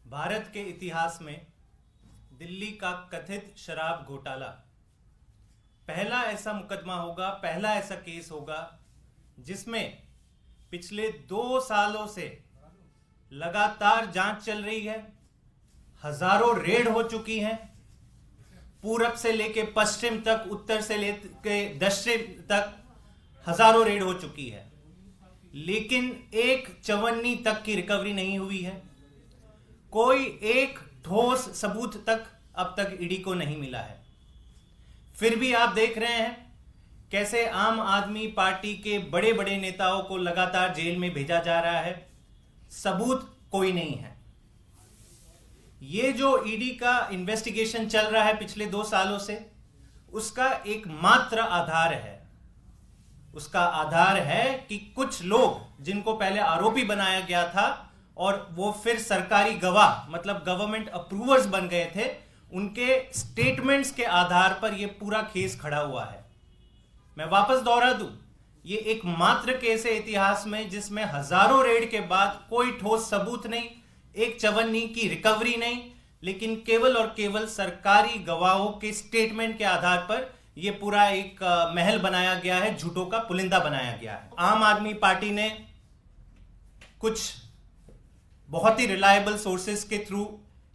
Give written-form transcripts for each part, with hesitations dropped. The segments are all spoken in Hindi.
भारत के इतिहास में दिल्ली का कथित शराब घोटाला पहला ऐसा मुकदमा होगा, पहला ऐसा केस होगा जिसमें पिछले 2 सालों से लगातार जांच चल रही है। हजारों रेड हो चुकी हैं, पूरब से लेके पश्चिम तक, उत्तर से लेके दक्षिण तक हजारों रेड हो चुकी है, लेकिन एक चवन्नी तक की रिकवरी नहीं हुई है। कोई एक ठोस सबूत तक अब तक ईडी को नहीं मिला है। फिर भी आप देख रहे हैं कैसे आम आदमी पार्टी के बड़े बड़े नेताओं को लगातार जेल में भेजा जा रहा है, सबूत कोई नहीं है। ये जो ईडी का इन्वेस्टिगेशन चल रहा है पिछले 2 सालों से, उसका एकमात्र आधार है, उसका आधार है कि कुछ लोग जिनको पहले आरोपी बनाया गया था और वो फिर सरकारी गवाह मतलब गवर्नमेंट अप्रूवर्स बन गए थे, उनके स्टेटमेंट्स के आधार पर यह पूरा केस खड़ा हुआ है। मैं वापस दोहरा दूं, ये एकमात्र केस है इतिहास में जिसमें हजारों रेड के बाद कोई ठोस सबूत नहीं, एक चवन्नी की रिकवरी नहीं, लेकिन केवल और केवल सरकारी गवाहों के स्टेटमेंट के आधार पर यह पूरा एक महल बनाया गया है, झूठों का पुलिंदा बनाया गया है। आम आदमी पार्टी ने कुछ बहुत ही रिलायबल सोर्सेस के थ्रू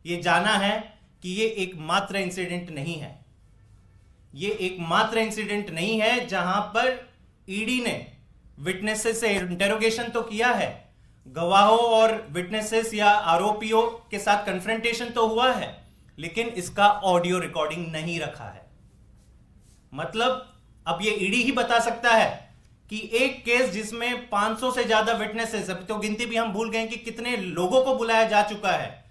ये जाना है कि ये एकमात्र इंसिडेंट नहीं है। ये एकमात्र इंसिडेंट नहीं है जहां पर ईडी ने विटनेसेस से इंटेरोगेशन तो किया है, गवाहों और विटनेसेस या आरोपियों के साथ कन्फ्रंटेशन तो हुआ है, लेकिन इसका ऑडियो रिकॉर्डिंग नहीं रखा है। मतलब अब ये ईडी ही बता सकता है कि एक केस जिसमें 500 से ज्यादा विटनेसेस, अब तो गिनती भी हम भूल गए कि कितने लोगों को बुलाया जा चुका है,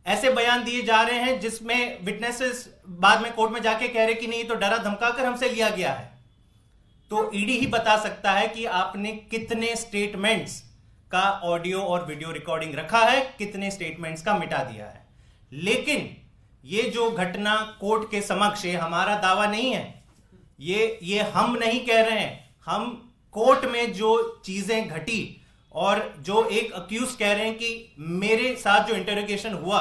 ऐसे बयान दिए जा रहे हैं जिसमें विटनेसेस बाद में कोर्ट में जाके कह रहे कि नहीं, तो डरा धमकाकर हमसे लिया गया है। तो ईडी ही बता सकता है कि आपने कितने स्टेटमेंट्स का ऑडियो और वीडियो रिकॉर्डिंग रखा है, कितने स्टेटमेंट्स का मिटा दिया है। लेकिन ये जो घटना कोर्ट के समक्ष, ये हमारा दावा नहीं है, ये हम नहीं कह रहे हैं, हम कोर्ट में जो चीजें घटी और जो एक अक्यूज कह रहे हैं कि मेरे साथ जो इंटरोगेशन हुआ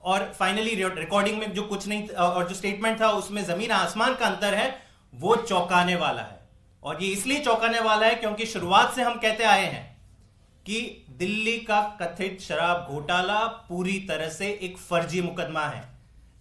और फाइनली रिकॉर्डिंग में जो कुछ नहीं और जो स्टेटमेंट था उसमें जमीन आसमान का अंतर है, वो चौंकाने वाला है। और ये इसलिए चौंकाने वाला है क्योंकि शुरुआत से हम कहते आए हैं कि दिल्ली का कथित शराब घोटाला पूरी तरह से एक फर्जी मुकदमा है।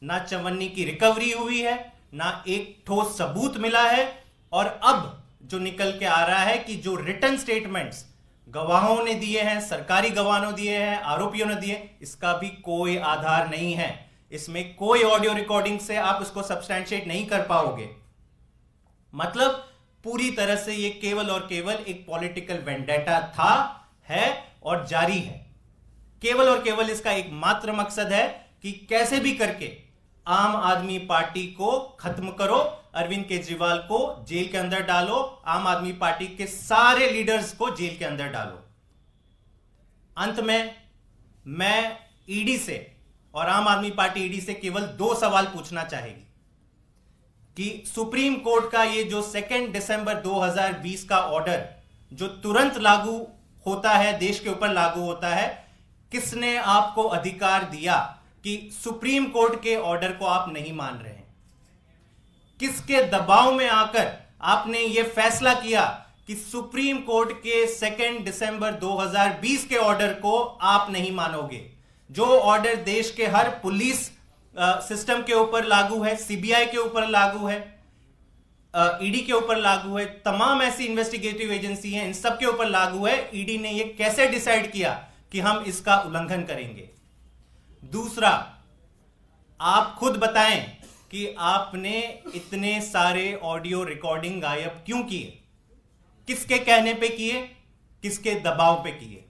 ना चवन्नी की रिकवरी हुई है, ना एक ठोस सबूत मिला है, और अब जो निकल के आ रहा है कि जो रिटन स्टेटमेंट्स गवाहों ने दिए हैं, सरकारी गवाहों ने दिए हैं, आरोपियों ने दिए, इसका भी कोई आधार नहीं है। इसमें कोई ऑडियो रिकॉर्डिंग से आप इसको सब्सटैंशिएट नहीं कर पाओगे। मतलब पूरी तरह से ये केवल और केवल एक पॉलिटिकल वेंडेटा था, है और जारी है। केवल और केवल इसका एक मात्र मकसद है कि कैसे भी करके आम आदमी पार्टी को खत्म करो, अरविंद केजरीवाल को जेल के अंदर डालो, आम आदमी पार्टी के सारे लीडर्स को जेल के अंदर डालो। अंत में मैं ईडी से और आम आदमी पार्टी ईडी से केवल 2 सवाल पूछना चाहेगी कि सुप्रीम कोर्ट का ये जो 2 दिसंबर 2020 का ऑर्डर जो तुरंत लागू होता है, देश के ऊपर लागू होता है, किसने आपको अधिकार दिया कि सुप्रीम कोर्ट के ऑर्डर को आप नहीं मान रहे हैं? किसके दबाव में आकर आपने यह फैसला किया कि सुप्रीम कोर्ट के 2 दिसंबर 2020 के ऑर्डर को आप नहीं मानोगे? जो ऑर्डर देश के हर पुलिस सिस्टम के ऊपर लागू है, सीबीआई के ऊपर लागू है, ईडी के ऊपर लागू है, तमाम ऐसी इन्वेस्टिगेटिव एजेंसी हैं, इन सब के ऊपर लागू है। ईडी ने यह कैसे डिसाइड किया कि हम इसका उल्लंघन करेंगे? दूसरा, आप खुद बताएं कि आपने इतने सारे ऑडियो रिकॉर्डिंग गायब क्यों किए? किसके कहने पे किए? किसके दबाव पे किए?